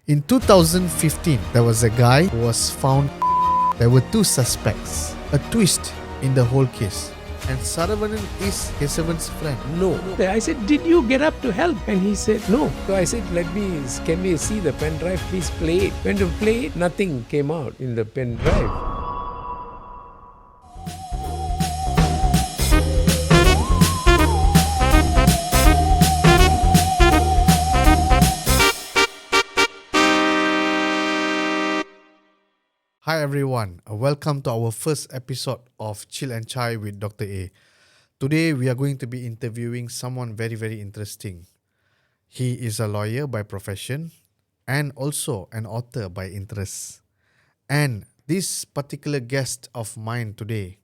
In 2015, there was a guy who was found. There were two suspects. A twist in the whole case. And Saravanan is Kesavan's friend. No. I said, did you get up to help? And he said, no. So I said, can we see the pen drive? Please play it. When to play it, nothing came out in the pen drive. Hi everyone, welcome to our first episode of Chill and Chai with Dr. A. Today we are going to be interviewing someone very, very interesting. He is a lawyer by profession and also an author by interest. And this particular guest of mine today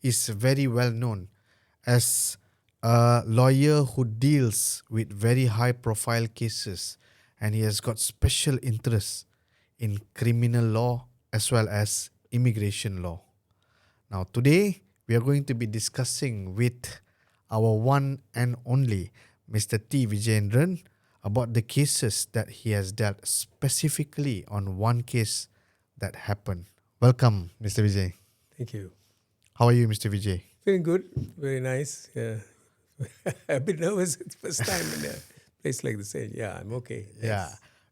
is very well known as a lawyer who deals with very high profile cases, and he has got special interest in criminal law as well as immigration law. Now today, we are going to be discussing with our one and only Mr. T. 𝐿𝐵𝐵𝐵𝐵 about the cases that he has dealt, specifically on one case that happened. Welcome, Mr. Vijay. Thank you. How are you, Mr. Vijay? Feeling good. Very nice. Yeah. A bit nervous. It's first time in a place like this. Yeah, I'm okay. Yeah,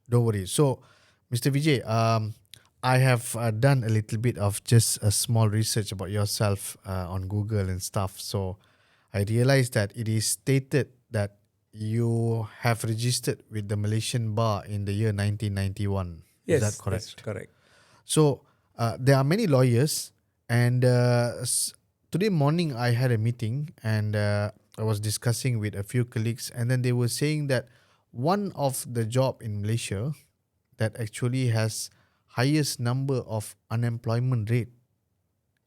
don't worry. So, Mr. Vijay, I have done a little bit of just a small research about yourself on Google and stuff. So I realized that it is stated that you have registered with the Malaysian bar in the year 1991. Yes, is that correct? That's correct. So there are many lawyers, and today morning I had a meeting and I was discussing with a few colleagues, and then they were saying that one of the job in Malaysia that actually has highest number of unemployment rate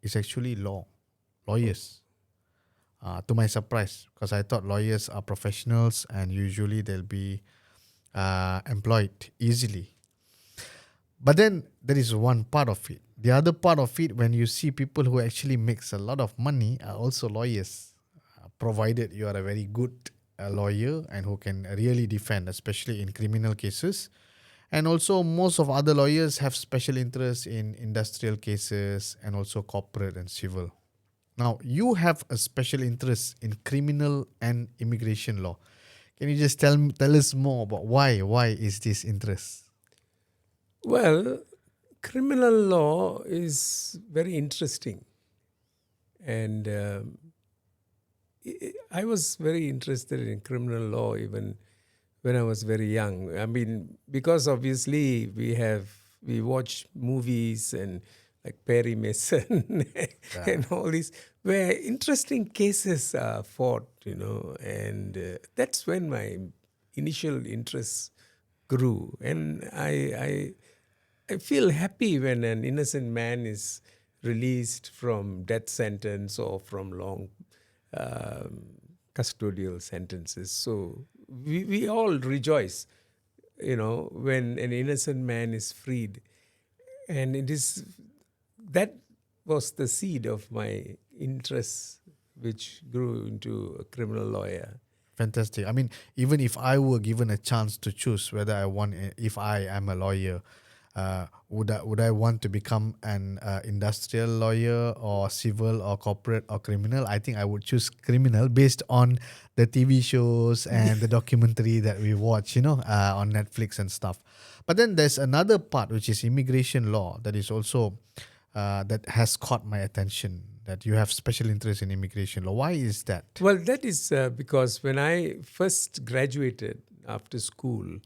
is actually lawyers. To my surprise, because I thought lawyers are professionals and usually they'll be employed easily. But then there is one part of it. The other part of it, when you see people who actually makes a lot of money, are also lawyers, provided you are a very good lawyer and who can really defend, especially in criminal cases. And also, most of other lawyers have special interest in industrial cases and also corporate and civil. Now, you have a special interest in criminal and immigration law. Can you just tell us more about why is this interest? Well, criminal law is very interesting. And I was very interested in criminal law even when I was very young. I mean, because obviously we watch movies and like Perry Mason and all these where interesting cases are fought, and that's when my initial interest grew. And I feel happy when an innocent man is released from death sentence or from long custodial sentences. So we all rejoice, when an innocent man is freed. And that was the seed of my interest, which grew into a criminal lawyer. Fantastic. I mean, even if I were given a chance to choose whether if I am a lawyer, would I want to become an industrial lawyer or civil or corporate or criminal? I think I would choose criminal based on the TV shows and the documentary that we watch, on Netflix and stuff. But then there's another part, which is immigration law, that is also that has caught my attention, that you have special interest in immigration law. Why is that? Well, that is because when I first graduated after school,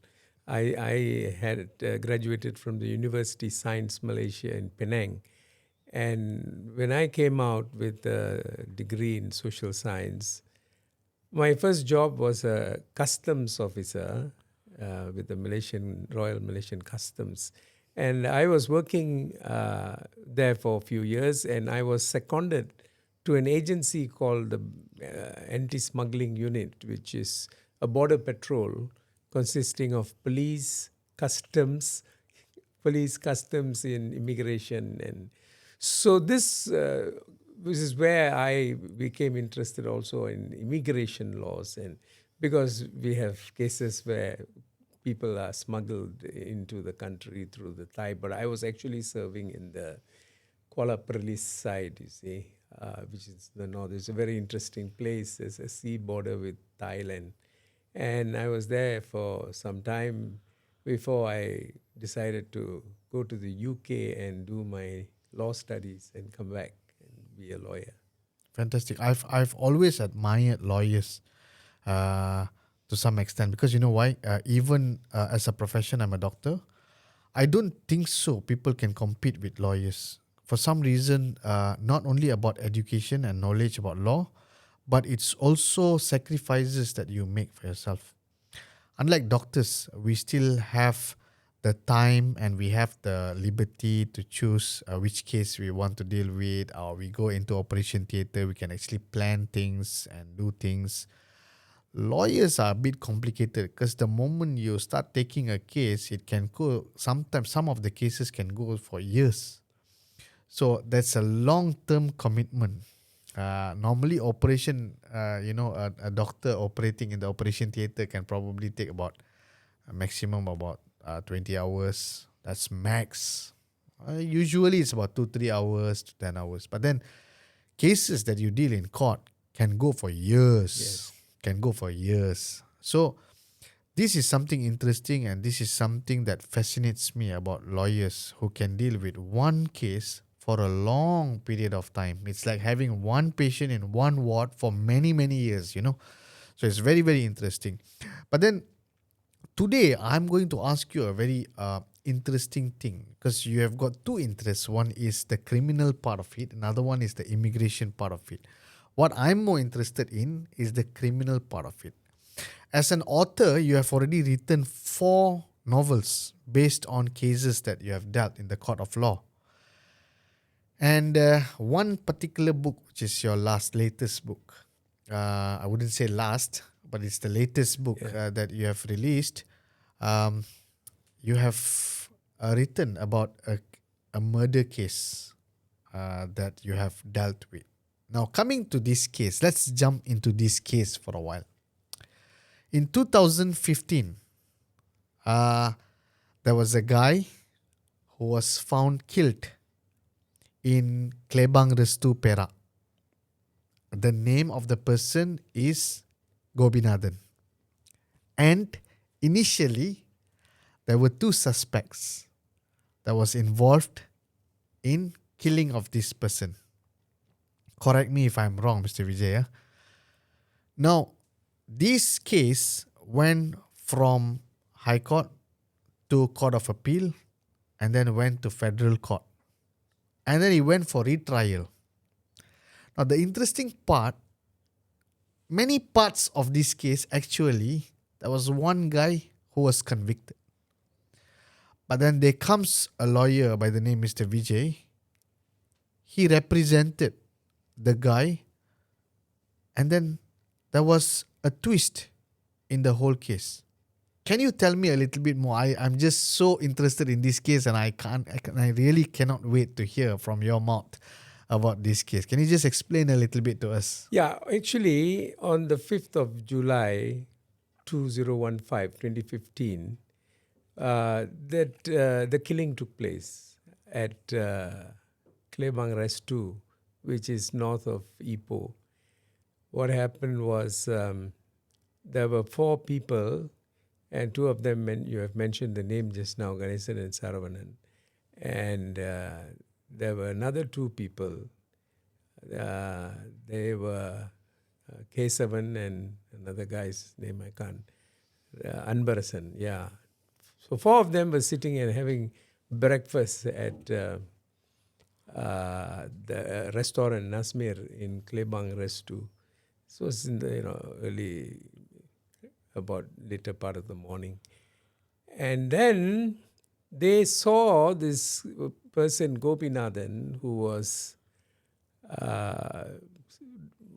I had graduated from the University Science Malaysia in Penang. And when I came out with a degree in social science, my first job was a customs officer with the Royal Malaysian Customs. And I was working there for a few years, and I was seconded to an agency called the Anti-Smuggling Unit, which is a border patrol consisting of police, customs in immigration. And so this is where I became interested also in immigration laws, and because we have cases where people are smuggled into the country through the Thai border. I was actually serving in the Kuala Perlis side, you see, which is the north. It's a very interesting place. There's a sea border with Thailand. And I was there for some time before I decided to go to the UK and do my law studies and come back and be a lawyer. Fantastic. I've always admired lawyers to some extent, because you know why? Even as a profession, I'm a doctor. I don't think so. People can compete with lawyers. For some reason, not only about education and knowledge about law, but it's also sacrifices that you make for yourself. Unlike doctors, we still have the time and we have the liberty to choose which case we want to deal with, or we go into operation theatre, we can actually plan things and do things. Lawyers are a bit complicated because the moment you start taking a case, it can go, sometimes some of the cases can go for years. So that's a long-term commitment. Normally operation, a doctor operating in the operation theatre can probably take about a maximum about 20 hours. That's max. Usually it's about 2-3 hours to 10 hours. But then cases that you deal in court can go for years. Yes. Can go for years. So this is something interesting, and this is something that fascinates me about lawyers who can deal with one case for a long period of time. It's like having one patient in one ward for many, many years, So it's very, very interesting. But then today, I'm going to ask you a very interesting thing, because you have got two interests. One is the criminal part of it. Another one is the immigration part of it. What I'm more interested in is the criminal part of it. As an author, you have already written 4 novels based on cases that you have dealt in the court of law. And one particular book, which is your latest book, I wouldn't say last, but it's the latest book that you have released. You have written about a murder case that you have dealt with. Now, coming to this case, let's jump into this case for a while. In 2015, there was a guy who was found killed in Klebang Restu, Perak. The name of the person is Gobinathan. And initially, there were 2 suspects that was involved in killing of this person. Correct me if I'm wrong, Mr. Vijay. Now, this case went from High Court to Court of Appeal, and then went to Federal Court. And then he went for retrial. Now, the interesting part, many parts of this case, actually, there was one guy who was convicted. But then there comes a lawyer by the name Mr. Vijay. He represented the guy, and then there was a twist in the whole case. Can you tell me a little bit more? I'm just so interested in this case, and I really cannot wait to hear from your mouth about this case. Can you just explain a little bit to us? Yeah, actually, on the 5th of July, 2015, the killing took place at Klebang Restu, which is north of Ipoh. What happened was there were 4 people, and 2 of them, you have mentioned the name just now, Ganesan and Saravanan. And there were another 2 people. They were K7 and another guy's name I can't. Anbarasan, yeah. So 4 of them were sitting and having breakfast at the restaurant Nasmir in Klebang Restu. So it's in the early, about later part of the morning. And then they saw this person, Gobinathan, who was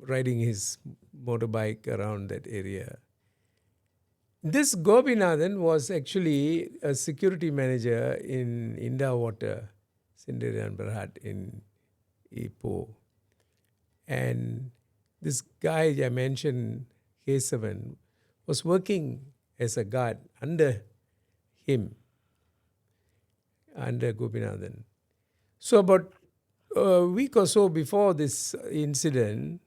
riding his motorbike around that area. This Gobinathan was actually a security manager in Indah Water, Sendirian Berhad in Ipoh. And this guy I mentioned, K7, was working as a guard under him under Gobinathan. So about a week or so before this incident,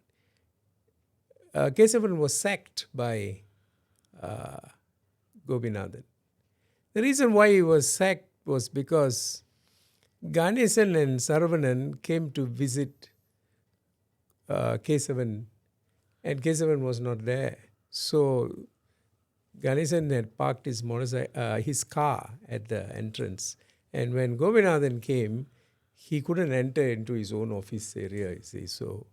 𝐒𝐚𝐬 was sacked by Gobinathan. The reason why he was sacked was because Ganesan and Saravanan came to visit 𝐒𝐚𝐬, and 𝐒𝐚𝐬 was not there. So Ganesan had parked his car at the entrance, and when Gobinathan came, he couldn't enter into his own office area, you see. So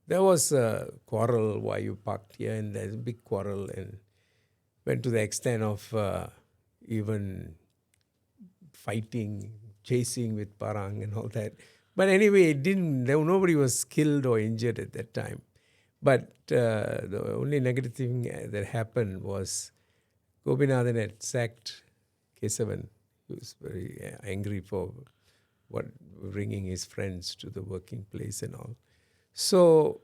there was a quarrel, why you parked here, and there's a big quarrel, and went to the extent of even fighting, chasing with parang and all that. But anyway, nobody was killed or injured at that time. But the only negative thing that happened was Gobinathan had sacked 𝐒𝐚𝐬. He was very angry for bringing his friends to the working place and all. So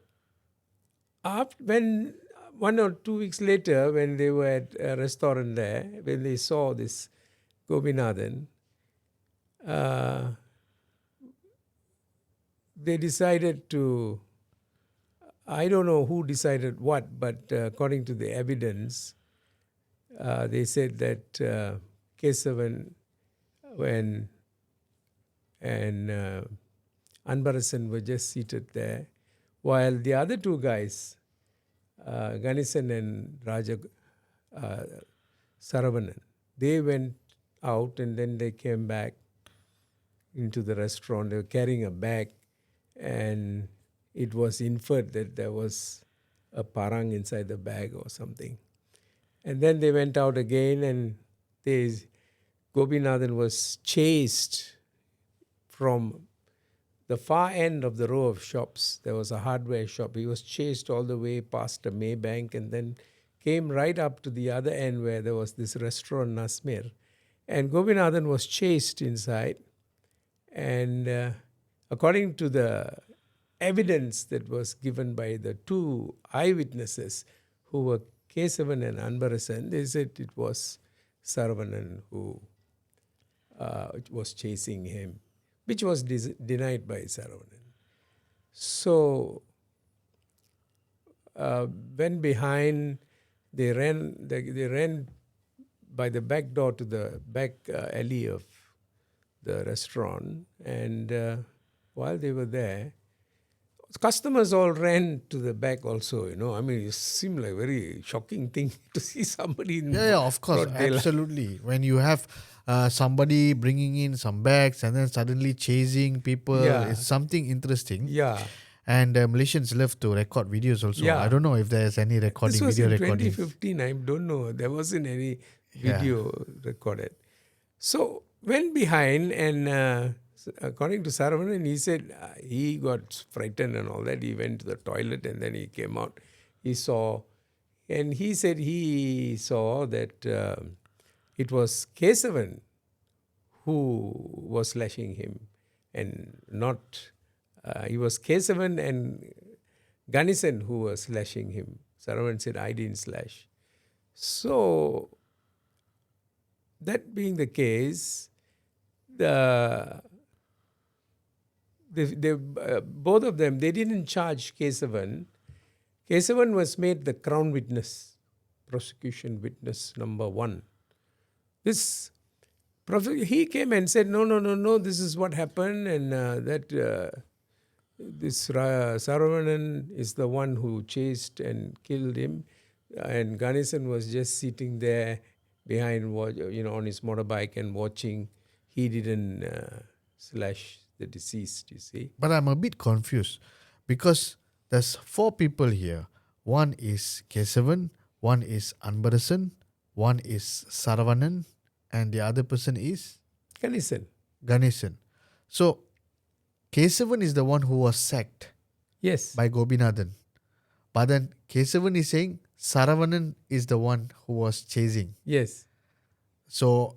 when 1 or 2 weeks later, when they were at a restaurant there, when they saw this Gobinathan, they decided to, I don't know who decided what, but according to the evidence, they said that 𝐒𝐚𝐬 and Anbarasan were just seated there, while the other two guys, Ganesan and Saravanan, they went out and then they came back into the restaurant. They were carrying a bag, and it was inferred that there was a parang inside the bag or something. And then they went out again, and Gobinathan was chased from the far end of the row of shops. There was a hardware shop. He was chased all the way past a Maybank and then came right up to the other end where there was this restaurant, Nasmir. And Gobinathan was chased inside. And according to the evidence that was given by the two eyewitnesses who were 𝐒𝐚𝐬 and Anbarasan, they said it was Saravanan who was chasing him, which was denied by Saravanan. So went behind, they ran by the back door to the back alley of the restaurant, and while they were there, customers all ran to the back also, I mean, it seemed like a very shocking thing to see somebody in of course, absolutely. When you have somebody bringing in some bags and then suddenly chasing people, it's something interesting. Yeah. And Malaysians love to record videos also. Yeah. I don't know if there's any recording, this was video in recording. 2015, I don't know. There wasn't any video recorded. So went behind, and according to Saravanan, he said he got frightened and all that. He went to the toilet and then he came out. He saw, and he said he saw that it was 𝐒𝐚𝐬 who was slashing him, and not, it was 𝐒𝐚𝐬 and Ganesan who was slashing him. Saravanan said, I didn't slash. So, that being the case, both of them, they didn't charge 𝐒𝐚𝐬. 𝐒𝐚𝐬 was made the crown witness, prosecution witness number 1. He came and said, no, this is what happened, and this Saravanan is the one who chased and killed him, and Ganesan was just sitting there behind, on his motorbike and watching. He didn't slash the deceased, you see. But I'm a bit confused because there's 4 people here. One is 𝐒𝐚𝐬, one is Anbarasan, one is Saravanan, and the other person is Ganesan. So 𝐒𝐚𝐬 is the one who was sacked by Gobinathan. But then 𝐒𝐚𝐬 is saying Saravanan is the one who was chasing. Yes. So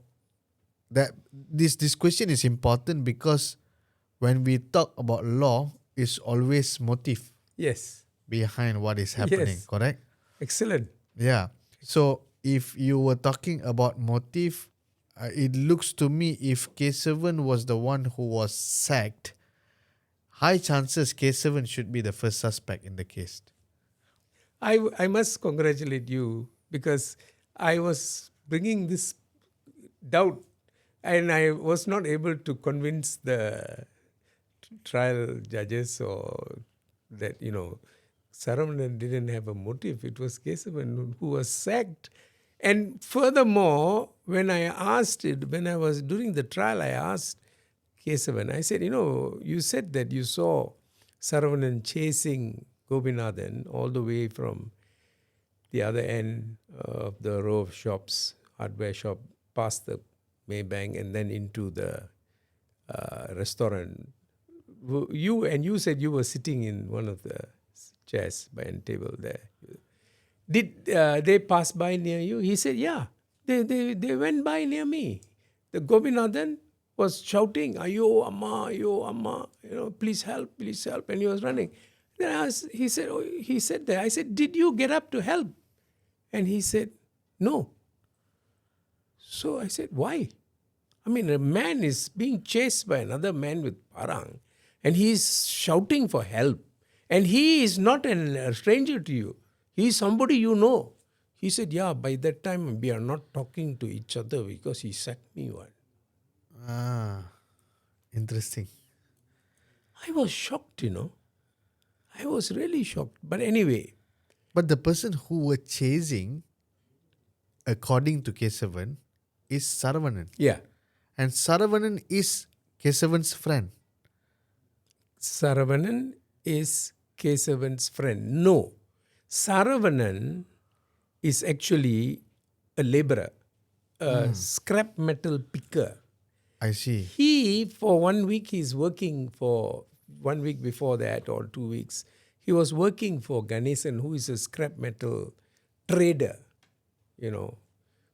that this question is important because when we talk about law, it's always motive behind what is happening, correct? Excellent. Yeah. So if you were talking about motive, it looks to me if 𝐂𝐚𝐬 was the one who was sacked, high chances 𝐂𝐚𝐬 should be the first suspect in the case. I must congratulate you because I was bringing this doubt and I was not able to convince the trial judges or that, Saravanan didn't have a motive. It was 𝐂𝐚𝐬 who was sacked. And furthermore, when I was doing the trial, I asked 𝐂𝐚𝐬, I said, you said that you saw Saravanan chasing Gobinathan all the way from the other end of the row of shops, hardware shop, past the Maybank and then into the restaurant. You said you were sitting in one of the chairs by a table there. Did they pass by near you? He said, yeah, they went by near me. The Gobinathan was shouting, ayo amma, please help, and he was running. Then he said that. I said, did you get up to help? And he said, no. So I said, why? I mean, a man is being chased by another man with parang and he's shouting for help. And he is not a stranger to you. He is somebody you know. He said, yeah, by that time we are not talking to each other because he sacked me one. Interesting. I was shocked, I was really shocked. But anyway. But the person who were chasing, according to 𝐂𝐚𝐬, is Saravanan. Yeah. And Saravanan is 𝐂𝐚𝐬's friend. Saravanan is 𝐂𝐚𝐬's friend. No. Saravanan is actually a laborer, a scrap metal picker. I see. He, for 1 week, he's working for 1 week before that or 2 weeks. He was working for Ganesan, who is a scrap metal trader,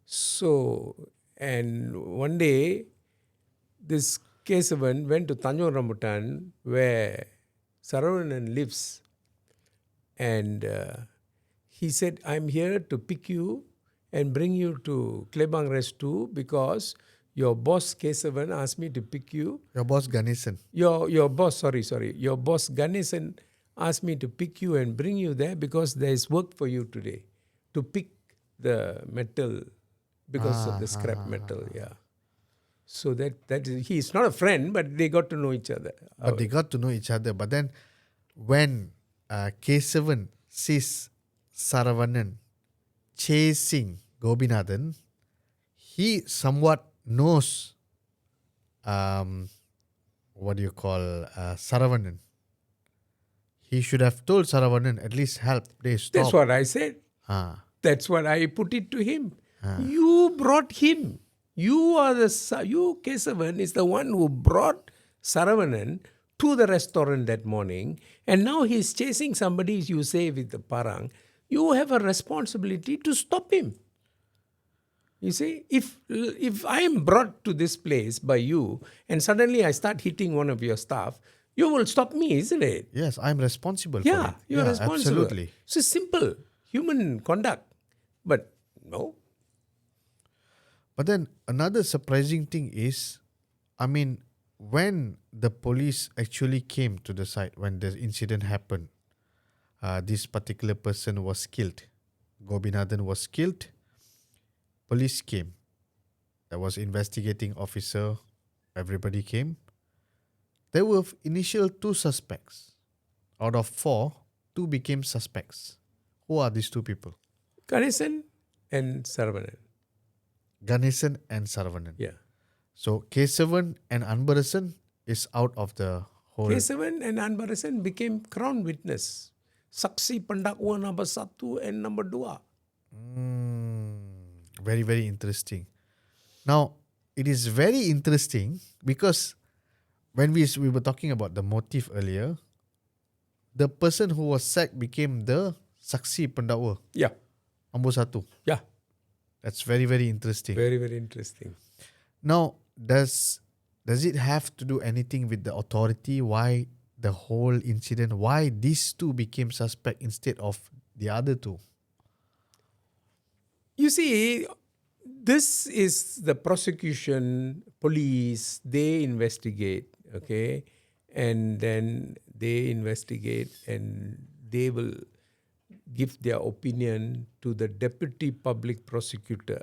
So, and one day, this 𝐂𝐚𝐬 went to Tanjung Rambutan where Saravanan lives. And he said, I'm here to pick you and bring you to Klebang Rest 2 because your boss 𝐂𝐚𝐬 asked me to pick you. Your boss Ganesan. Your boss, your boss Ganesan asked me to pick you and bring you there because there is work for you today to pick the metal because of the scrap metal. Yeah. So that he's not a friend, but they got to know each other. But they got to know each other. But then when 𝐂𝐚𝐬 sees Saravanan chasing Gobinathan, he somewhat knows Saravanan. He should have told Saravanan, at least help, please stop. That's what I said. That's what I put it to him. You brought him. You 𝐂𝐚𝐬 is the one who brought Saravanan to the restaurant that morning, and now he's chasing somebody, you say, with the parang. You have a responsibility to stop him. You see, if I am brought to this place by you and suddenly I start hitting one of your staff, you will stop me, isn't it? Yes, I'm responsible for it. Yeah, you're responsible. Absolutely. So simple, human conduct. But no. But then another surprising thing is, when the police actually came to the site, when the incident happened, this particular person was killed. Gobinathan was killed. Police came. There was investigating officer. Everybody came. There were initial 2 suspects. Out of 4, 2 became suspects. Who are these 2 people? Ganesan and Saravanan. Ganesan and Saravanan. Yeah. So 𝐂𝐚𝐬 and Anbarasan is out of the whole. 𝐂𝐚𝐬 and Anbarasan became crown witness. Saksi pendakwa number 1 and number 2. Very, very interesting. Now, it is very interesting because when we were talking about the motive earlier, the person who was sacked became the saksi pendakwa. Yeah. Nombor 1. Yeah. That's very, very interesting. Very, very interesting. Now, does it have to do anything with the authority? Why the whole incident? Why these 2 became suspect instead of the other 2? You see, This is the prosecution, police, they investigate, okay? And then they investigate and they will give their opinion to the deputy public prosecutor.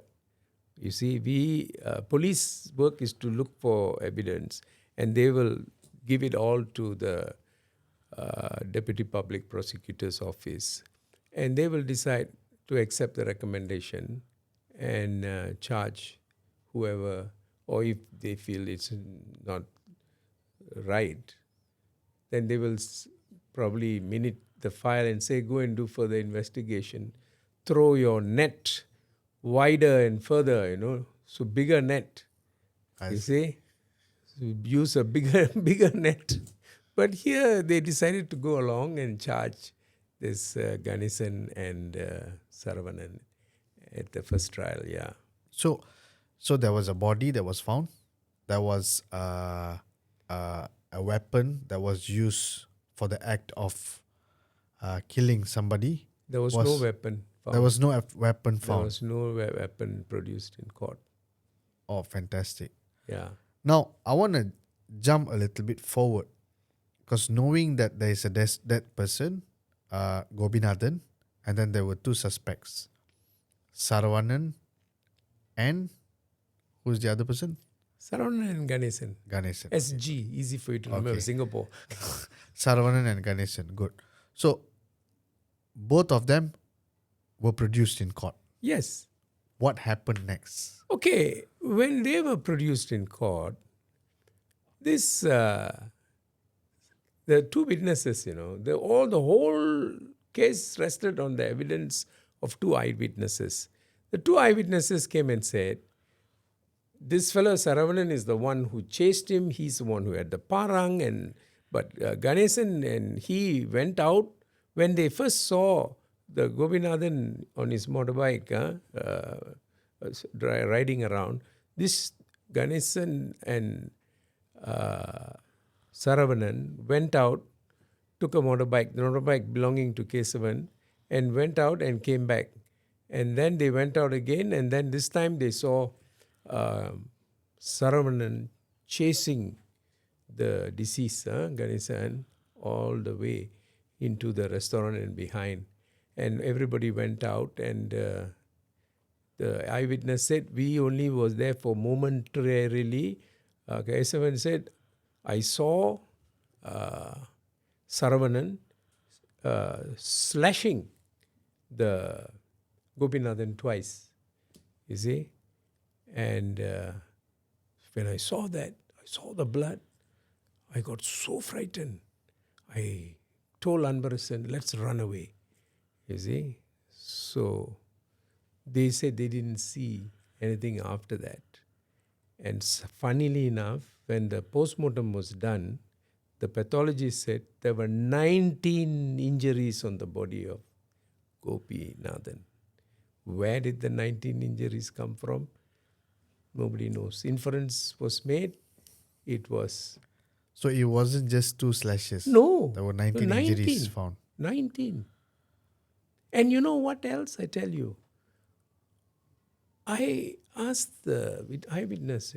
You see, police work is to look for evidence, and they will give it all to the deputy public prosecutor's office, and they will decide to accept the recommendation and charge whoever, or if they feel it's not right, then they will probably minute the file and say, go and do further investigation. Throw your net wider and further, so bigger net. You see? So use a bigger net. But here they decided to go along and charge this Ganesan and Saravanan at the first trial, yeah. So there was a body that was found. There was a weapon that was used for the act of killing somebody. There was no weapon found. There was no weapon found. There was no weapon produced in court. Oh, fantastic. Yeah. Now, I want to jump a little bit forward, because knowing that there is a dead person, Gobinathan, and then there were two suspects, Saravanan and who's the other person? Saravanan and Ganesan. Ganesan. SG, easy for you to remember, Okay. Singapore. Saravanan and Ganesan, good. So, both of them were produced in court. Yes. What happened next? Okay, when they were produced in court, this the two witnesses, the whole case rested on the evidence of two eyewitnesses. The two eyewitnesses came and said, this fellow Saravanan is the one who chased him. He's the one who had the parang, but Ganesan and he went out when they first saw the Gobinathan on his motorbike riding around. This Ganesan and Saravanan went out, took a motorbike, the motorbike belonging to Kesavan, and went out and came back. And then they went out again, and then this time they saw Saravanan chasing the deceased, Ganesan, all the way into the restaurant and behind. And everybody went out, and the eyewitness said, we only was there for momentarily. Kesavan said, I saw Saravanan slashing the Gobinathan twice, you see. And when I saw that, I saw the blood, I got so frightened. I told Anbarasan, let's run away, you see. So they said they didn't see anything after that. And funnily enough, when the postmortem was done, the pathologist said there were 19 injuries on the body of Gopinathan. Where did the 19 injuries come from? Nobody knows. Inference was made. It was... So it wasn't just two slashes. No. There were 19 injuries found. 19. And you know what else I tell you? I asked the eyewitness,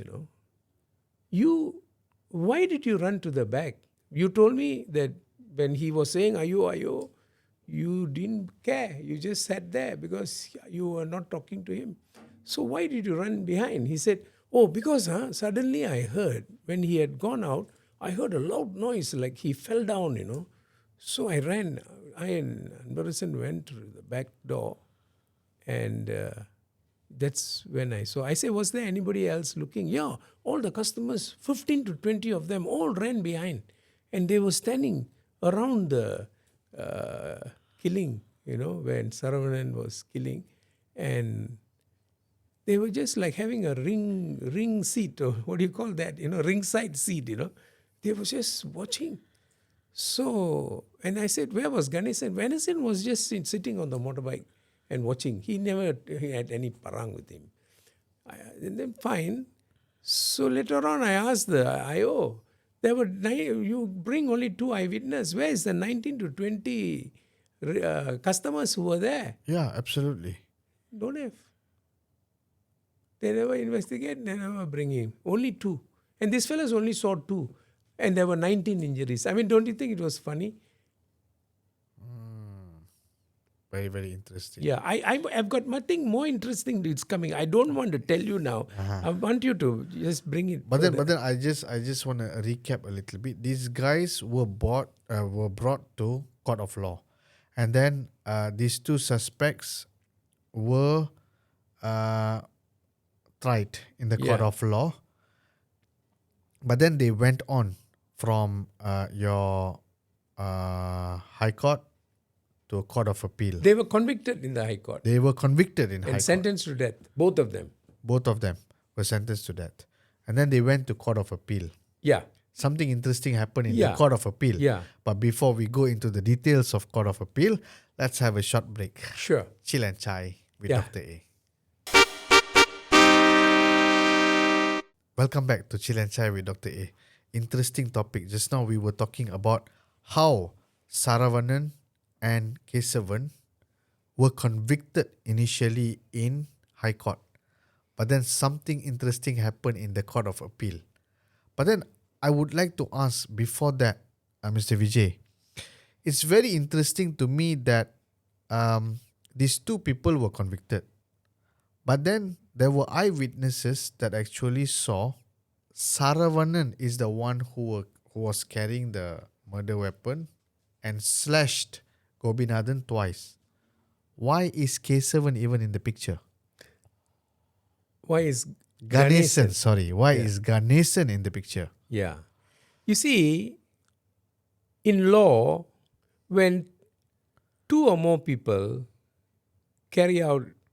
why did you run to the back? You told me that when he was saying, ayo, you didn't care. You just sat there because you were not talking to him. So why did you run behind? He said, because suddenly I heard, when he had gone out, I heard a loud noise like he fell down, So I ran. I and Anbarasan went to the back door, and that's when I saw. I said, was there anybody else looking? Yeah, all the customers, 15 to 20 of them, all ran behind. And they were standing around the killing, when Saravanan was killing. And they were just like having a ring seat, or what do you call that? Ringside seat, They were just watching. So, and I said, where was Ganesan? Ganesan was just sitting on the motorbike and watching. He never had any parang with him. And then fine. So later on I asked the IO, you bring only two eyewitnesses. Where is the 19 to 20 customers who were there? Yeah, absolutely. Don't have. They never investigate, they never bring him. Only 2. And this fellows only saw 2. And there were 19 injuries. I mean, don't you think it was funny? Very, very interesting. Yeah, I've got nothing more interesting that's coming. I don't want to tell you now. I want you to just bring it. But then I just want to recap a little bit. These guys were brought to court of law, and then these 2 suspects were tried in the court of law. But then they went on from your high court to a court of appeal. They were convicted in the High Court. They were convicted in High Court. And sentenced to death. Both of them. Both of them were sentenced to death. And then they went to court of appeal. Yeah. Something interesting happened in the court of appeal. Yeah. But before we go into the details of court of appeal, let's have a short break. Sure. Chill and Chai with Dr. A. Welcome back to Chill and Chai with Dr. A. Interesting topic. Just now we were talking about how Saravanan and 𝐒𝐚𝐬𝐞 were convicted initially in High Court. But then something interesting happened in the Court of Appeal. But then I would like to ask before that, Mr. Vijay, it's very interesting to me that these 2 people were convicted. But then there were eyewitnesses that actually saw Saravanan is the one who was carrying the murder weapon and slashed Gobinathan twice. Why is 𝐒𝐚𝐬𝐿 even in the picture? Why is 𝐵𝐵𝐼𝐻𝐿, sorry. Why is 𝐵𝐵𝐼𝐻𝐿 in the picture? Yeah. You see, in law, when 2 or more people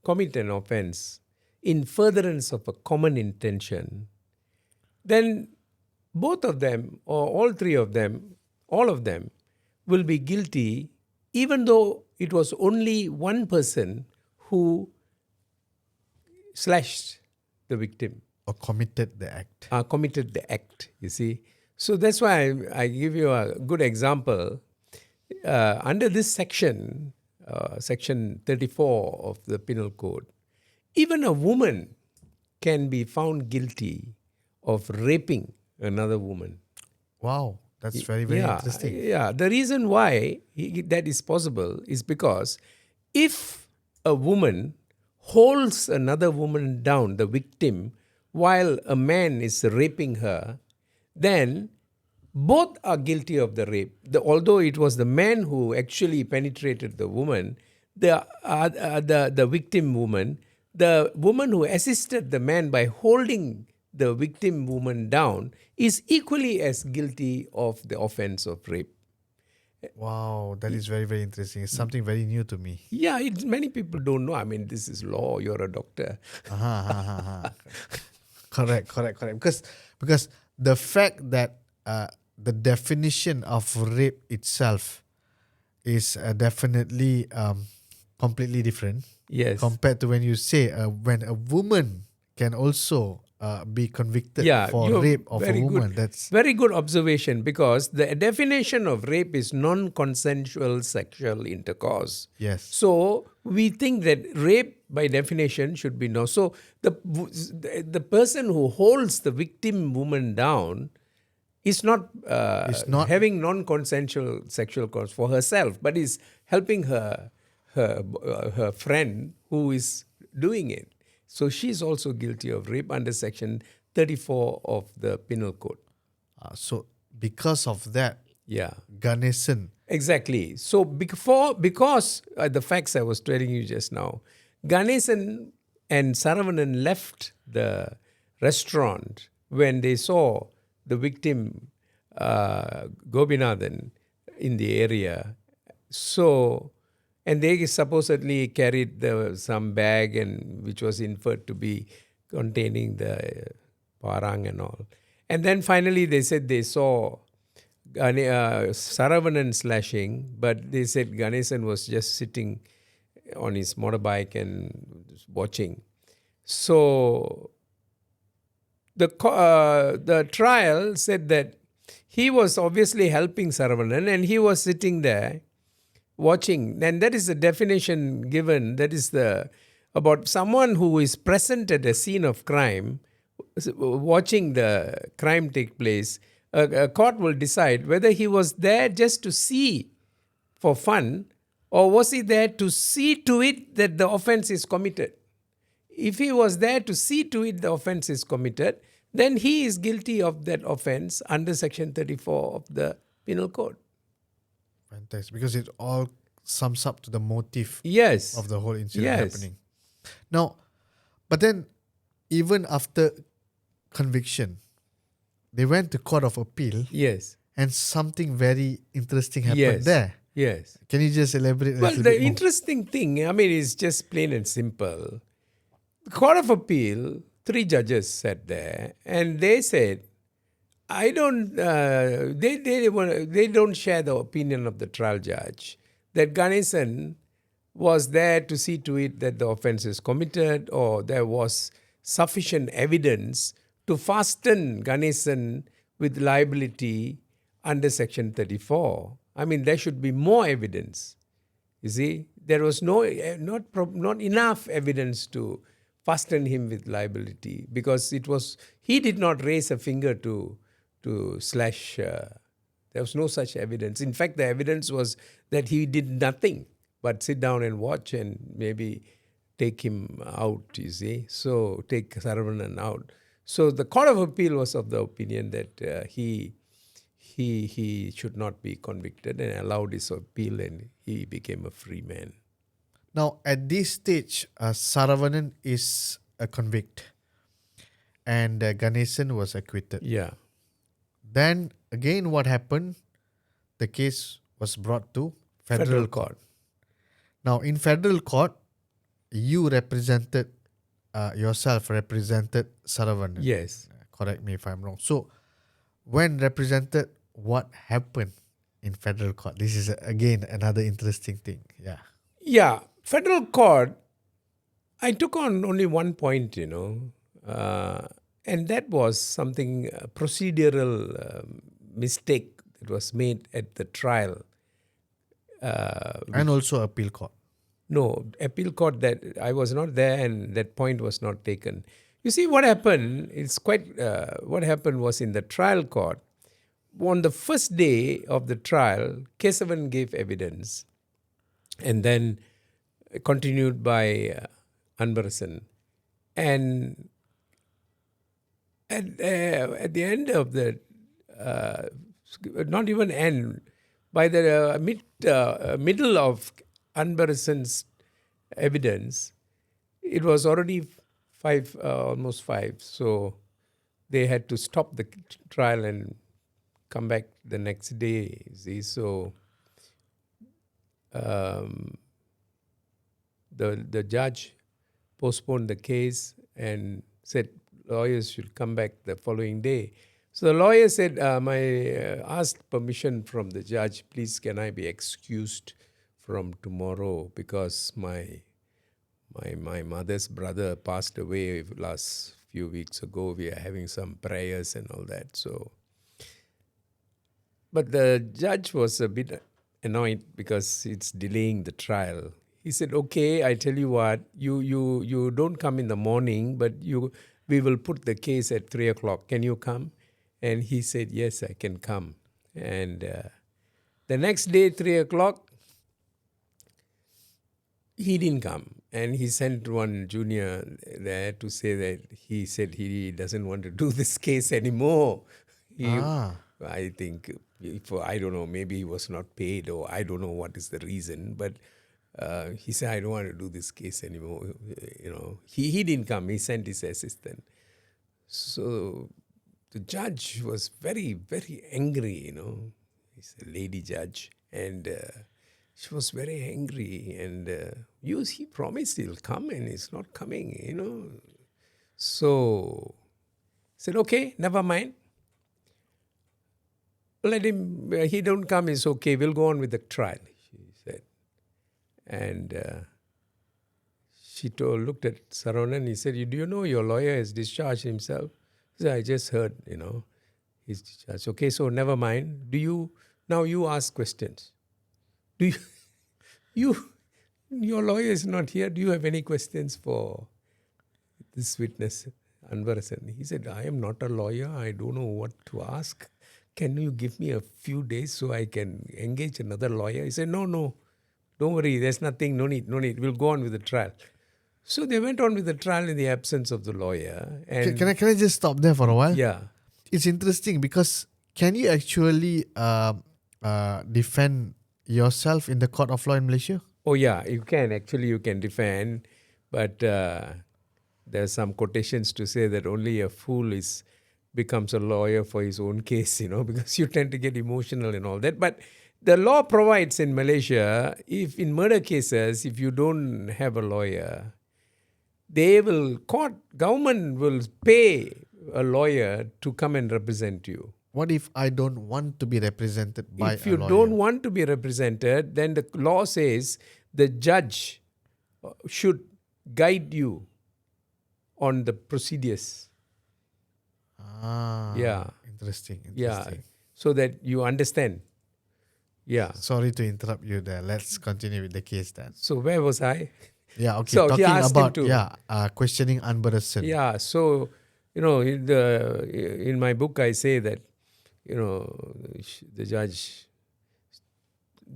commit an offense in furtherance of a common intention, then both of them, or all 3 of them, all of them, will be guilty, even though it was only one person who slashed the victim. Or committed the act. Committed the act, you see. So that's why I give you a good example. Under this section, section 34 of the Penal Code, even a woman can be found guilty of raping another woman. Wow, that's very, very interesting. Yeah, the reason why that is possible is because if a woman holds another woman down, the victim, while a man is raping her, then both are guilty of the rape. Although it was the man who actually penetrated the woman, the victim woman, the woman who assisted the man by holding the victim woman down is equally as guilty of the offense of rape. Wow, that is very, very interesting. It's something very new to me. Yeah, many people don't know. I mean, this is law. You're a doctor. Correct. Because the fact that the definition of rape itself is definitely completely different. Yes. Compared to when you say when a woman can also be convicted for rape of a woman. That's very good observation, because the definition of rape is non-consensual sexual intercourse. Yes. So we think that rape by definition should be no. So the person who holds the victim woman down is not having non-consensual sexual course for herself, but is helping her friend who is doing it. So she's also guilty of rape under section 34 of the Penal Code. So because of that, yeah, 𝐵𝐵𝐼𝐻𝐿. Exactly. So because the facts I was telling you just now, 𝐵𝐵𝐼𝐻𝐿 and Saravanan left the restaurant when they saw the victim Gobinathan in the area. So, and they supposedly carried some bag which was inferred to be containing the parang and all. And then finally they said they saw Saravanan slashing, but they said 𝐵𝐵𝐼𝐻𝐿 was just sitting on his motorbike and watching. So the trial said that he was obviously helping Saravanan and he was sitting there watching. And that is the definition given. That is the about someone who is present at a scene of crime, watching the crime take place. A court will decide whether he was there just to see for fun, or was he there to see to it that the offense is committed. If he was there to see to it the offense is committed, then he is guilty of that offense under Section 34 of the Penal Code. Fantastic. Because it all sums up to the motive Yes. of the whole incident Yes. happening. Now, but then even after conviction, they went to Court of Appeal Yes. and something very interesting happened Yes. there. Yes. Can you just elaborate a Well, little the bit more? interesting thing, is just plain and simple. The Court of Appeal, 3 judges sat there, and they said, they don't share the opinion of the trial judge that Ganesan was there to see to it that the offense is committed, or there was sufficient evidence to fasten Ganesan with liability under Section 34. There should be more evidence. You see, there was not enough evidence to fasten him with liability, because he did not raise a finger to slash. There was no such evidence. In fact, the evidence was that he did nothing but sit down and watch and maybe take him out, you see. So take Saravanan out. So the Court of Appeal was of the opinion that he should not be convicted, and allowed his appeal, and he became a free man. Now, at this stage, Saravanan is a convict and Ganesan was acquitted. Yeah. Then again, what happened? The case was brought to federal court. Now, in federal court, you represented represented Saravanan. Yes. Correct me if I'm wrong. So, when represented, what happened in federal court? This is again another interesting thing. Yeah. Yeah. Federal court, I took on only one point, and that was something, procedural mistake that was made at the trial. And also appeal court. No, appeal court, that I was not there, and that point was not taken. You see, what happened, what happened was in the trial court, on the first day of the trial, Kesavan gave evidence, and then continued by Anbarasan. And at the end of the, not even end, by the middle of Anbarasan's evidence, it was already almost 5. So they had to stop the trial and come back the next day. See, so the judge postponed the case and said lawyers should come back the following day. So the lawyer said, asked permission from the judge, please can I be excused from tomorrow, because my mother's brother passed away last few weeks ago. We are having some prayers and all that. So, but the judge was a bit annoyed because it's delaying the trial. He said, okay, I tell you what, you don't come in the morning, but we will put the case at 3 o'clock. Can you come? And he said, yes, I can come. And the next day, 3 o'clock, he didn't come. And he sent one junior there to say that he said he doesn't want to do this case anymore. I think, I don't know, maybe he was not paid, or I don't know what is the reason, but he said, I don't want to do this case anymore. He didn't come. He sent his assistant. So the judge was very, very angry, He's a lady judge. And she was very angry. And he promised he'll come, and he's not coming, So said, okay, never mind. Let him, he don't come, it's okay. We'll go on with the trial, she said. And she looked at Saravanan. He said, do you know your lawyer has discharged himself? He said, I just heard, he's discharged. Okay, so never mind. Now you ask questions. Do Your lawyer is not here. Do you have any questions for this witness, Anvarasan? He said, I am not a lawyer. I don't know what to ask. Can you give me a few days so I can engage another lawyer? He said, no, don't worry. There's nothing. No need. We'll go on with the trial. So they went on with the trial in the absence of the lawyer. And Can I just stop there for a while? yeah. It's interesting because can you actually defend yourself in the court of law in Malaysia? Oh, yeah, you can. Actually, you can defend. But there's some quotations to say that only a fool becomes a lawyer for his own case, because you tend to get emotional and all that. But the law provides in Malaysia, if in murder cases, if you don't have a lawyer, government will pay a lawyer to come and represent you. What if I don't want to be represented by a lawyer? If you don't want to be represented, then the law says the judge should guide you on the procedures. Yeah. Interesting. Yeah. So that you understand. Yeah. Sorry to interrupt you there. Let's continue with the case then. So where was I? Yeah, okay. So he Talking asked him about to- questioning Anbarasan. Yeah. So, in my book, I say that, the judge,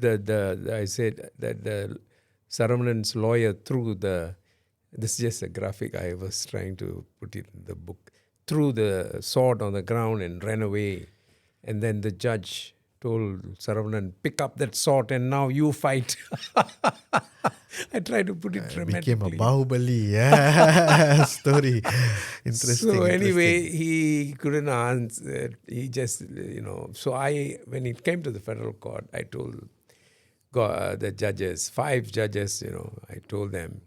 I said that the Saravanan's lawyer this is just a graphic I was trying to put it in the book, threw the sword on the ground and ran away. And then the judge told Saravanan, pick up that sword and now you fight. I tried to put it dramatically. Became a Bahubali story. Interesting. So anyway, interesting. he couldn't answer. He just, So when it came to the federal court, I told the judges, 5 judges, I told them,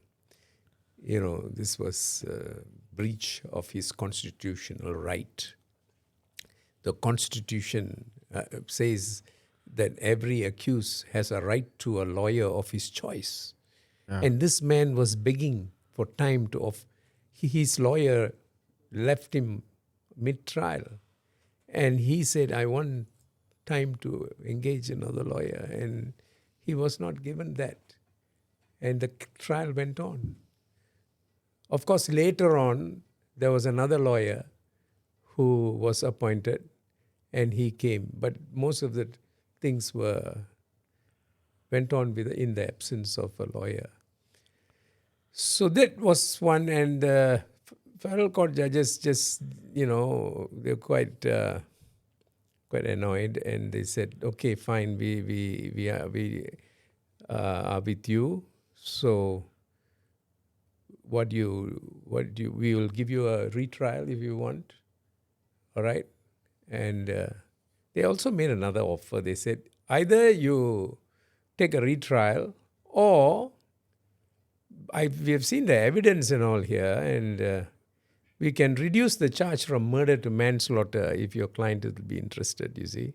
this was a breach of his constitutional right. The Constitution says that every accused has a right to a lawyer of his choice. Yeah. And this man was begging for time his lawyer left him mid-trial. And he said, I want time to engage another lawyer. And he was not given that. And the trial went on. Of course, later on, there was another lawyer who was appointed and he came. But most of the things went on in the absence of a lawyer. So that was one, and the federal court judges just, they're quite annoyed, and they said, okay, fine, we are with you. So we will give you a retrial if you want. All right. And they also made another offer. They said, either you take a retrial or we have seen the evidence and all here, and we can reduce the charge from murder to manslaughter if your client will be interested, you see.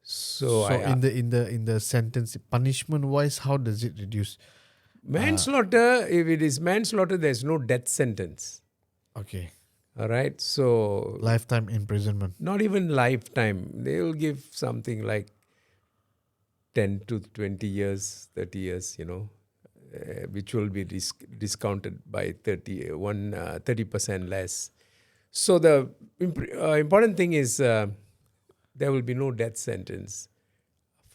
So in the sentence, punishment wise, how does it reduce? Manslaughter, if it is manslaughter, there's no death sentence. Okay. All right. So Lifetime imprisonment. not even lifetime. They will give something like 10 to 20 years, 30 years, which will be discounted by 30% less. So the important thing is there will be no death sentence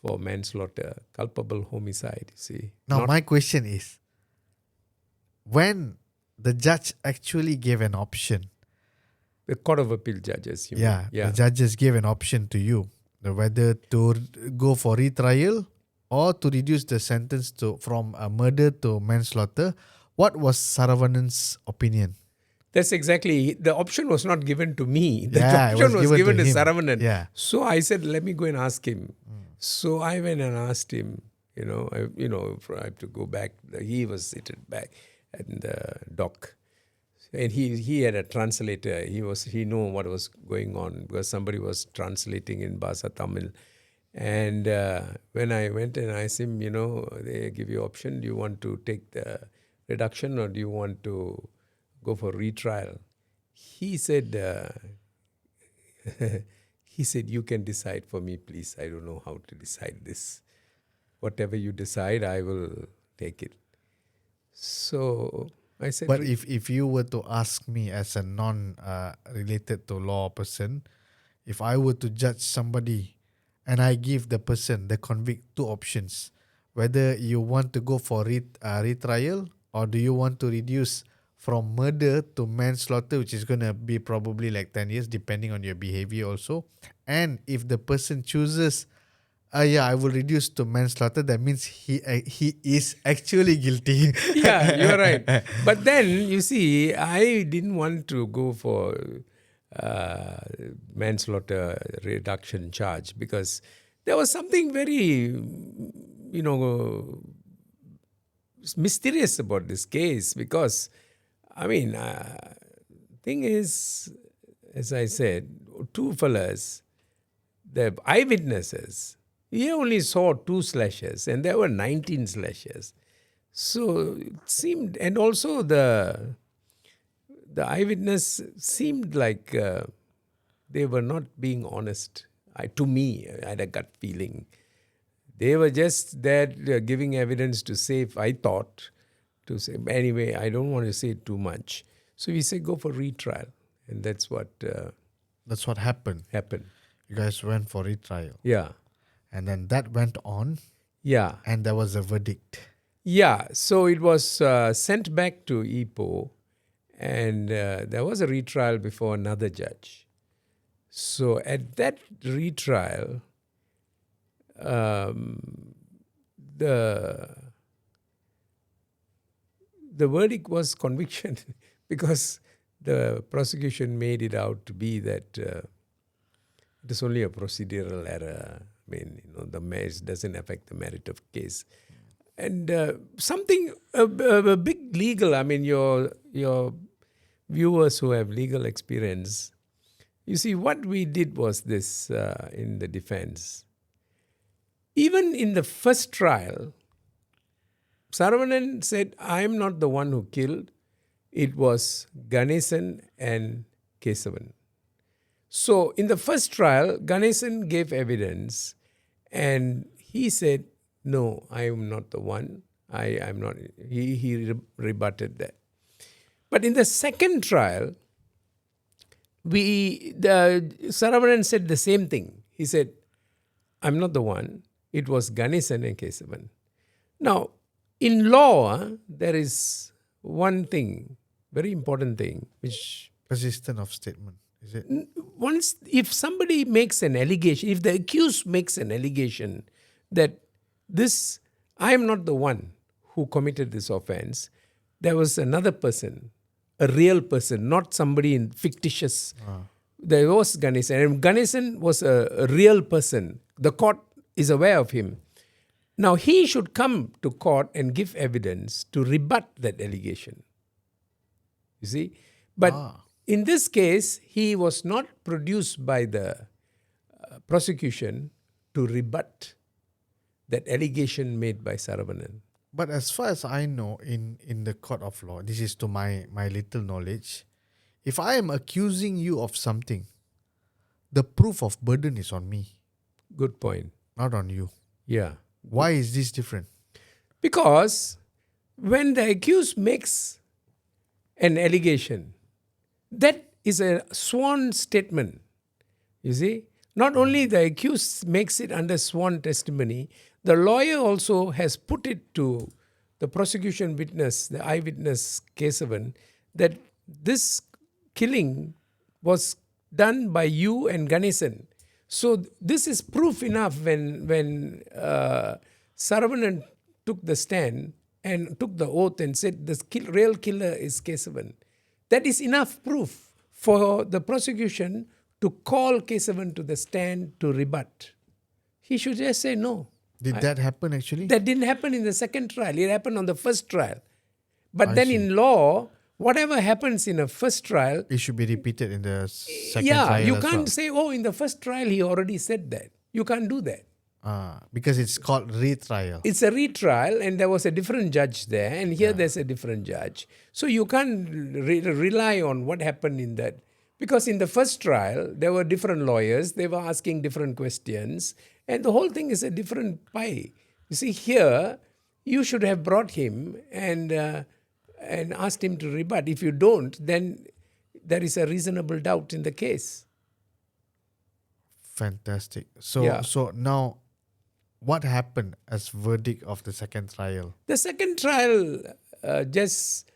for manslaughter, culpable homicide, you see. Now, my question is, when the judge actually gave an option, The Court of Appeal judges. the judges gave an option to you, whether to go for retrial or to reduce the sentence from murder to manslaughter. What was Saravanan's opinion? That's exactly, the option was not given to me. The Yeah, it option was was given given to to him. Saravanan. Yeah. So I said, let me go and ask him. So I went and asked him, I have to go back. He was seated back in the dock. And he had a translator. He knew what was going on because somebody was translating in Bahasa Tamil. And when I went and asked him, they give you option. Do you want to take the reduction or do you want to go for retrial? He said, you can decide for me, please. I don't know how to decide this. Whatever you decide, I will take it. So I said, But if you were to ask me as a related to law person, if I were to judge somebody and I give the person, the convict, two options, whether you want to go for retrial or do you want to reduce from murder to manslaughter, which is going to be probably like 10 years, depending on your behavior also. And if the person chooses, I will reduce to manslaughter, that means he is actually guilty. yeah, you're right. But then, you see, I didn't want to go for manslaughter reduction charge because there was something very, mysterious about this case. Because, thing is, as I said, two fellas, the eyewitnesses, he only saw 2 slashes and there were 19 slashes. So it seemed, and also the eyewitness seemed like they were not being honest. To me, I had a gut feeling. They were just there giving evidence to save, I thought, to say, anyway, I don't want to say too much. So we said go for retrial. And that's what happened. You guys went for retrial. Yeah. And then that went on. Yeah. And there was a verdict. Yeah. So it was sent back to Ipoh. And there was a retrial before another judge. So at that retrial, the verdict was conviction because the prosecution made it out to be that it is only a procedural error. It doesn't affect the merit of case. And something, a big legal, your viewers who have legal experience, you see, what we did was this in the defense. Even in the first trial, Saravanan said, I am not the one who killed. It was Ganesan and Kesavan. So in the first trial, Ganesan gave evidence and he said, no, I am not the one. I am not. He rebutted that. But in the second trial, Saravanan said the same thing. He said, I'm not the one. It was Ganesan and Kesavan. Now, in law, there is one thing, very important thing, which... Persistence of statement, is it? Once, if somebody makes an allegation, if the accused makes an allegation that I am not the one who committed this offense, there was another person, a real person, not somebody fictitious. There was Ganesan, and Ganesan was a real person. The court is aware of him. Now, he should come to court and give evidence to rebut that allegation. You see? But in this case, he was not produced by the prosecution to rebut that allegation made by Saravanan. But as far as I know, in the court of law, this is to my little knowledge, if I am accusing you of something, the proof of burden is on me. Good point. Not on you. Yeah. Why is this different? Because when the accused makes an allegation, that is a sworn statement. You see? Not only the accused makes it under sworn testimony, the lawyer also has put it to the prosecution witness, the eyewitness Kesavan, that this killing was done by you and Ganesan. So this is proof enough when Saravanan took the stand and took the oath and said the real killer is Kesavan. That is enough proof for the prosecution to call Kesavan to the stand to rebut. He should just say no. Did that happen actually? That didn't happen in the second trial. It happened on the first trial. But then in law, whatever happens in a first trial... It should be repeated in the second trial. Yeah, you can't say, in the first trial he already said that. You can't do that. Because it's called retrial. It's a retrial and there was a different judge there and here there's a different judge. So you can't rely on what happened in that. Because in the first trial, there were different lawyers. They were asking different questions. And the whole thing is a different pie. You see, here, you should have brought him and asked him to rebut. If you don't, then there is a reasonable doubt in the case. Fantastic. So Yeah. so now, what happened as verdict of the second trial? The second trial just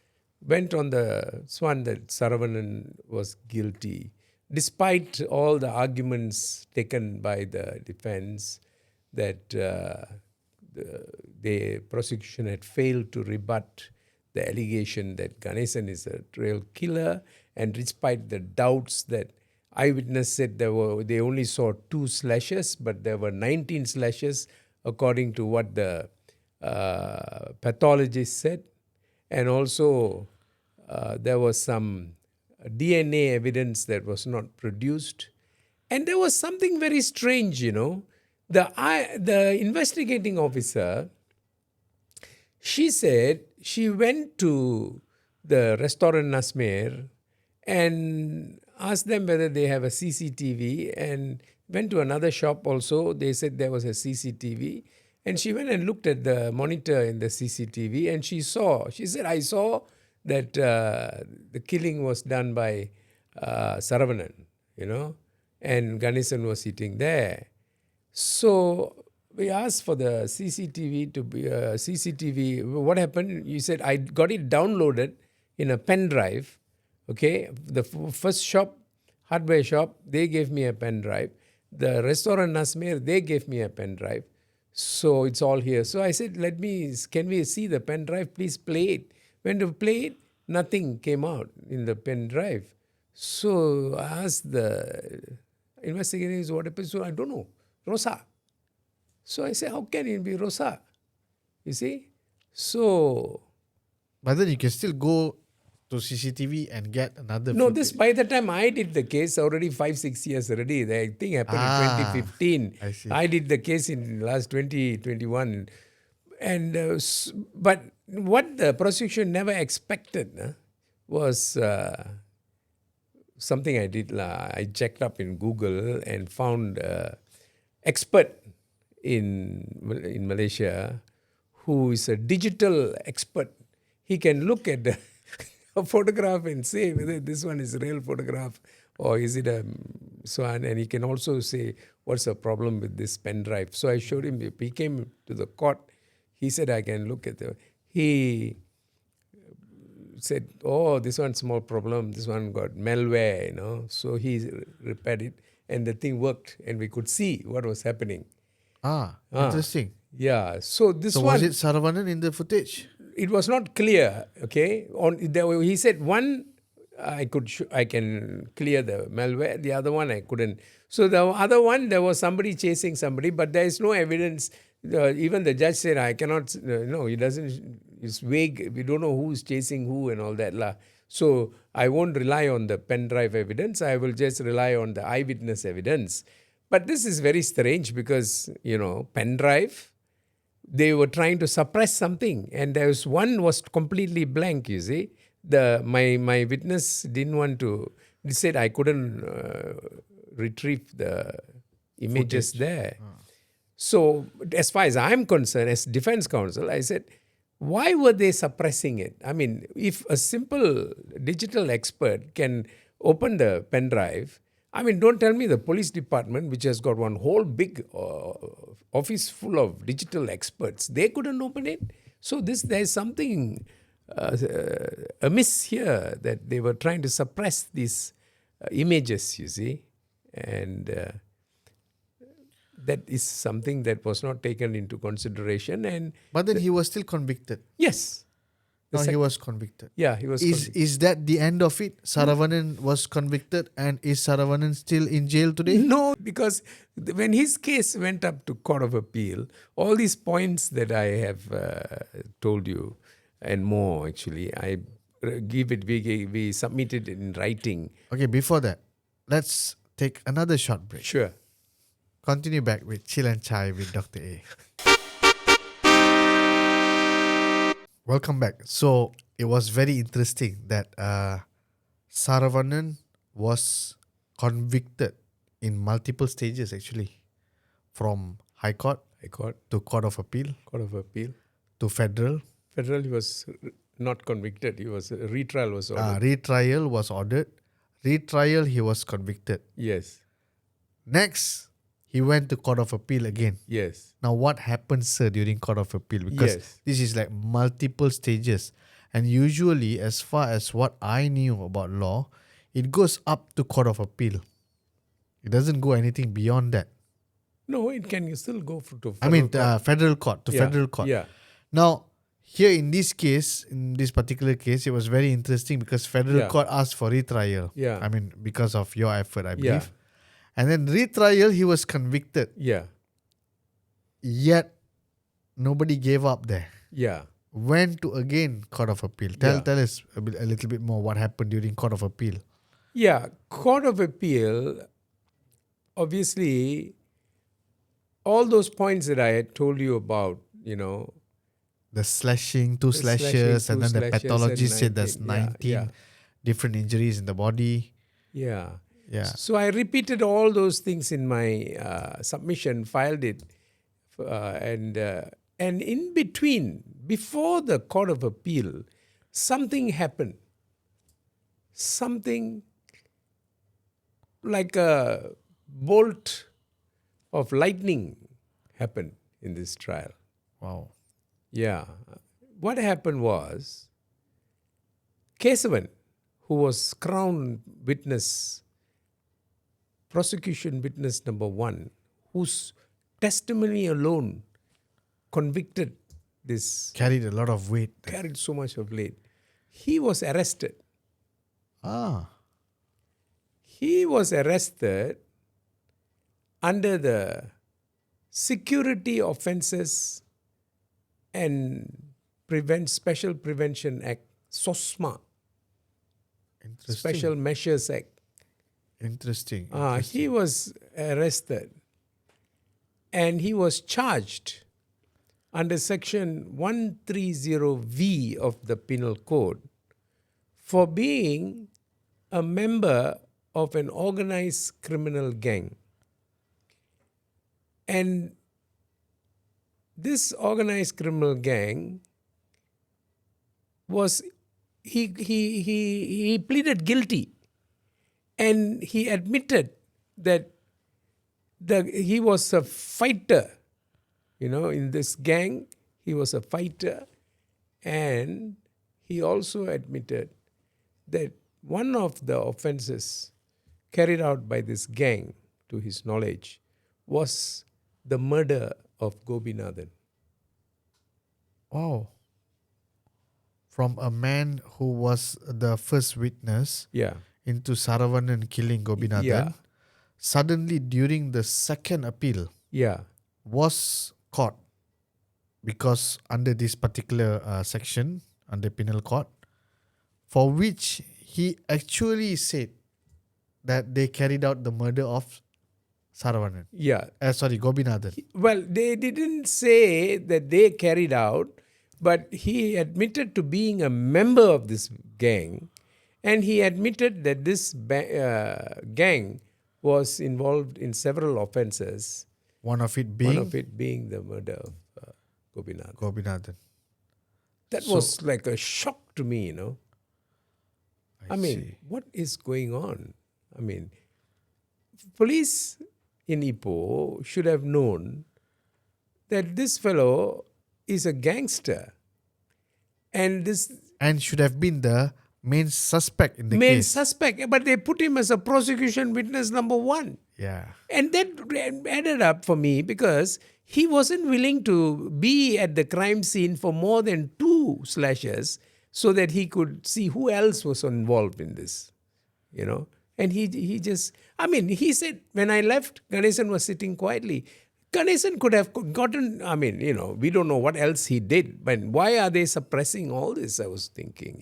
went on the swan that 𝐿·Saravanan was guilty, despite all the arguments taken by the defense that the prosecution had failed to rebut the allegation that Ganesan is a real killer, and despite the doubts that eyewitness said they only saw 2 slashes, but there were 19 slashes according to what the pathologist said. And also there was some DNA evidence that was not produced. And there was something very strange, The investigating officer, she said she went to the restaurant Nasmer and asked them whether they have a CCTV, and went to another shop also. They said there was a CCTV. And she went and looked at the monitor in the CCTV, and she said, I saw that the killing was done by 𝐿·Saravanan, and Ganesan was sitting there. So we asked for the CCTV to be CCTV. What happened? You said, I got it downloaded in a pen drive. Okay, the first shop, hardware shop, they gave me a pen drive. The restaurant Nasmer, they gave me a pen drive. So it's all here. So I said, can we see the pen drive? Please play it. When to play it, nothing came out in the pen drive. So I asked the investigators what happened. So I don't know. Rosa. So I said, how can it be Rosa? You see? So... But then you can still go to CCTV and get another No, footage. by the time I did the case, already 5-6 years already. The thing happened in 2015. I see. I did the case in last 2021. And but what the prosecution never expected was something I did. I checked up in Google and found expert in Malaysia who is a digital expert. He can look at a photograph and say whether this one is a real photograph or is it a swan, and he can also say what's the problem with this pen drive. So I showed him. He came to the court. He said, I can look at he said, oh, this one's small problem. This one got malware, So he repaired it and the thing worked and we could see what was happening. Interesting. Yeah. So this So one... was it 𝐿·Saravanan in the footage? It was not clear, okay? He said one, I can clear the malware. The other one, I couldn't. So the other one, there was somebody chasing somebody, but there is no evidence. Even the judge said, I cannot, no, he doesn't, it's vague. We don't know who's chasing who and all that. So I won't rely on the pen drive evidence. I will just rely on the eyewitness evidence. But this is very strange because, pen drive, they were trying to suppress something, and there was one was completely blank. You see, my witness didn't want to. He said I couldn't retrieve the images there. So as far as I'm concerned, as defense counsel, I said, why were they suppressing it? I mean, if a simple digital expert can open the pen drive. I mean, don't tell me the police department, which has got one whole big office full of digital experts, they couldn't open it. So there's something amiss here, that they were trying to suppress these images, you see. And that is something that was not taken into consideration. But then he was still convicted. Yes. No, he was convicted. Yeah, he was convicted. Is that the end of it? 𝐿·Saravanan was convicted, and is 𝐿·Saravanan still in jail today? No, because when his case went up to Court of Appeal, all these points that I have told you and more, actually, we submitted in writing. Okay, before that, let's take another short break. Sure. Continue back with Chill and Chai with Dr. A. Welcome back. So it was very interesting that 𝐿·Saravanan was convicted in multiple stages, actually, from High Court High Court, to Court of Appeal Court of Appeal. to federal. Federal, he was not convicted. Retrial was ordered. Retrial was ordered. Retrial, he was convicted. Yes. Next, he went to Court of Appeal again. Yes. Now, what happens, sir, during Court of Appeal? Because this is like multiple stages. And usually, as far as what I knew about law, it goes up to Court of Appeal. It doesn't go anything beyond that. No, it can still go to federal court. Federal court. Yeah. Now, here in this case, in this particular case, it was very interesting because federal court asked for retrial. Yeah. I mean, because of your effort, I believe. Yeah. And then retrial, he was convicted. Yeah. Yet, nobody gave up there. Yeah. Went to again Court of Appeal. Tell us a little bit more what happened during Court of Appeal. Yeah. Court of Appeal, obviously, all those points that I had told you about, the slashing, two slashes, and then the pathologist said there's 19 different injuries in the body. Yeah. Yeah. So I repeated all those things in my submission, filed it, and in between, before the Court of Appeal, something happened. Something like a bolt of lightning happened in this trial. Wow. Yeah. What happened was, 𝐂𝐚𝐬𝐿, who was crown witness, prosecution witness number 1, whose testimony alone convicted this, Carried a lot of weight. carried so much of weight. He was arrested. He was arrested under the Security Offences and Special Prevention Act, SOSMA, Interesting. Special Measures Act. Interesting. He was arrested and he was charged under section 130V of the Penal Code for being a member of an organized criminal gang. And this organized criminal gang was, he pleaded guilty, and he admitted that he was a fighter. In this gang, he was a fighter, and he also admitted that one of the offenses carried out by this gang, to his knowledge, was the murder of Gobinathan. Wow. From a man who was the first witness into Saravanan killing Gobinathan, suddenly during the second appeal was caught because under this particular section, under penal court, for which he actually said that they carried out the murder of Saravanan. Gobinathan. Well, they didn't say that they carried out, but he admitted to being a member of this gang, and he admitted that this gang was involved in several offenses. One of it being the murder of Gobinathan. That was like a shock to me, I mean, see. what is going on? I mean, police in Ipoh should have known that this fellow is a gangster. And should have been the main suspect in the case. Main suspect, but they put him as a prosecution witness number 1. Yeah. And that added up for me because he wasn't willing to be at the crime scene for more than 2 slashes so that he could see who else was involved in this, And he just, he said, when I left, Ganesan was sitting quietly. Ganesan could have gotten, we don't know what else he did, but why are they suppressing all this, I was thinking,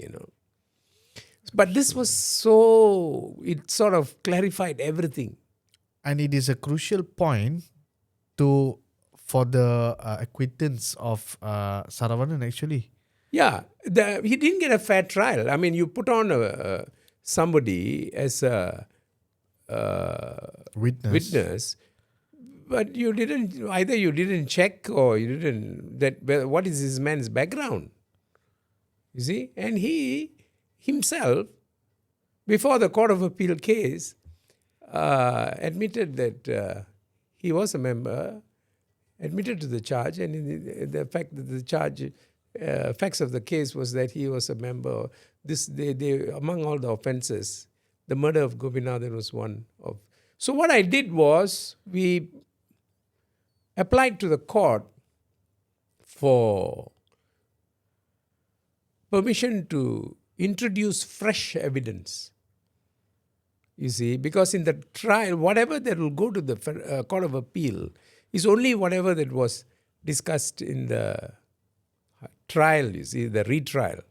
But this was it sort of clarified everything. And it is a crucial point for the acquittance of Saravanan actually. Yeah, he didn't get a fair trial. You put on somebody as a witness But you didn't, either you didn't check or you didn't, what is this man's background? You see? And he himself, before the Court of Appeal case, admitted that he was a member, admitted to the charge, and the fact that the charge, facts of the case was that he was a member. They among all the offences, the murder of Gopinathan was one of. So what I did was, we applied to the court for permission to introduce fresh evidence. You see, because in the trial, whatever that will go to the Court of Appeal is only whatever that was discussed in the trial, you see, the retrial.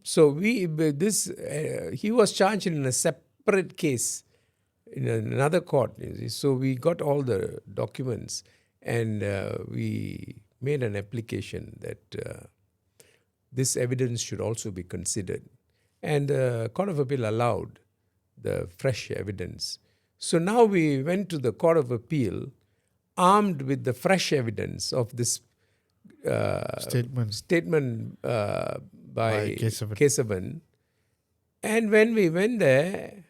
So he was charged in a separate case in another court, you see. So we got all the documents and we made an application that this evidence should also be considered. And the Court of Appeal allowed the fresh evidence. So now we went to the Court of Appeal armed with the fresh evidence of this statement by 𝐒𝐚𝐬𝐿. And when we went there,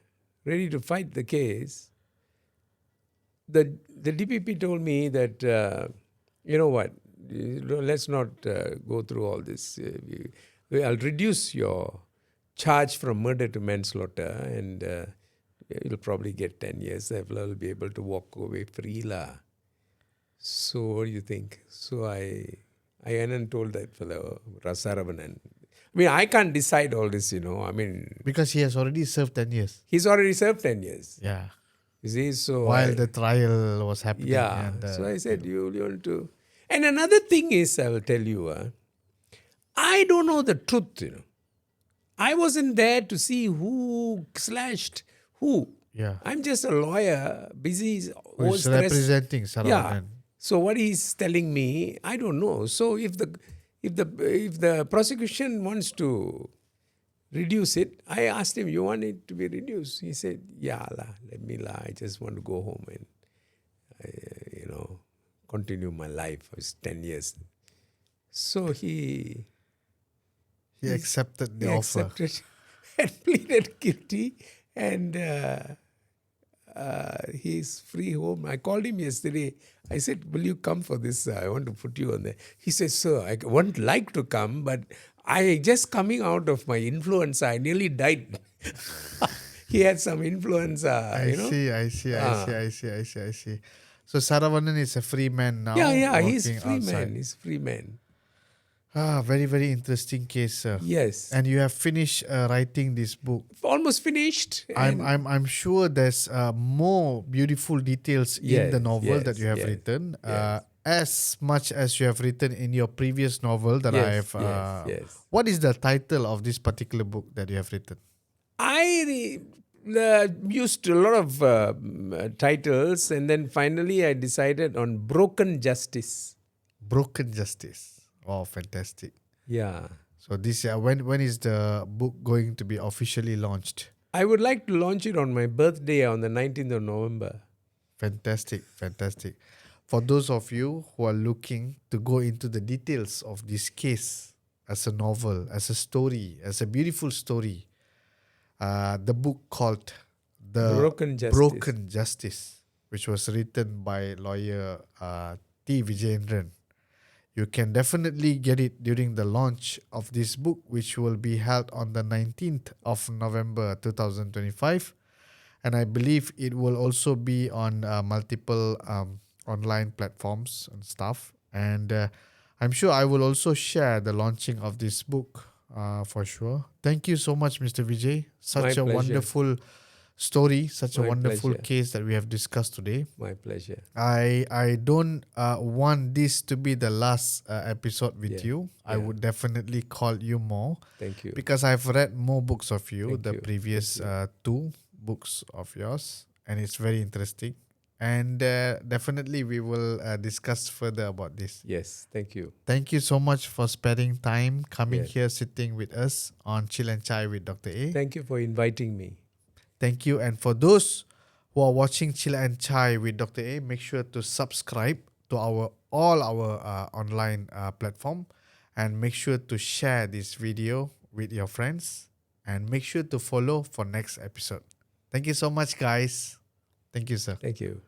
ready to fight the case, the DPP told me that, you know what, let's not go through all this. I'll reduce your charge from murder to manslaughter, and you'll probably get 10 years. I'll be able to walk away free. So what do you think? So I went and told that fellow, R.Saravanan. I mean, I can't decide all this, you know. I mean, because he has already served 10 years. He's already served 10 years. Yeah. You see, so while the trial was happening. Yeah. And, so I said, you want to. And another thing is, I will tell you, I don't know the truth, you know. I wasn't there to see who slashed who. Yeah. I'm just a lawyer, busy. Who's representing Saravanan. Yeah. So what he's telling me, I don't know. So if the prosecution wants to reduce it, I asked him, you want it to be reduced? He said, yeah, let me I just want to go home and, continue my life. It's 10 years. So he accepted the offer. Accepted and pleaded guilty, and he's free home. I called him yesterday. I said, will you come for this? I want to put you on there. He said, sir, I won't like to come, but I just coming out of my influenza. I nearly died. He had some influenza, I see. So Saravanan is a free man now. Yeah, he's free outside. man. He's free man. Very, very interesting case, sir. Yes. And you have finished writing this book. Almost finished. I'm sure there's more beautiful details in the novel that you have written. As much as you have written in your previous novel that I have. What is the title of this particular book that you have written? I used a lot of titles, and then finally I decided on Broken Justice. Broken Justice. Oh, fantastic. Yeah. So this when is the book going to be officially launched? I would like to launch it on my birthday on the 19th of November. Fantastic. For those of you who are looking to go into the details of this case as a novel, as a story, as a beautiful story, the book called Broken Justice, which was written by lawyer T. Vijayendran. You can definitely get it during the launch of this book, which will be held on the 19th of November 2025. And I believe it will also be on multiple online platforms and stuff. And I'm sure I will also share the launching of this book for sure. Thank you so much, Mr. Vijay. Such a wonderful story, such a wonderful case that we have discussed today. My pleasure. I don't want this to be the last episode with you. I would definitely call you more. Thank you. Because I've read more books of you, previous 2 books of yours, and it's very interesting. And definitely we will discuss further about this. Yes, thank you. Thank you so much for spending time coming here, sitting with us on Chill and Chai with Dr. A. Thank you for inviting me. Thank you. And for those who are watching Chill and Chai with Dr. A, make sure to subscribe to all our online platform, and make sure to share this video with your friends, and make sure to follow for next episode. Thank you so much, guys. Thank you, sir. Thank you.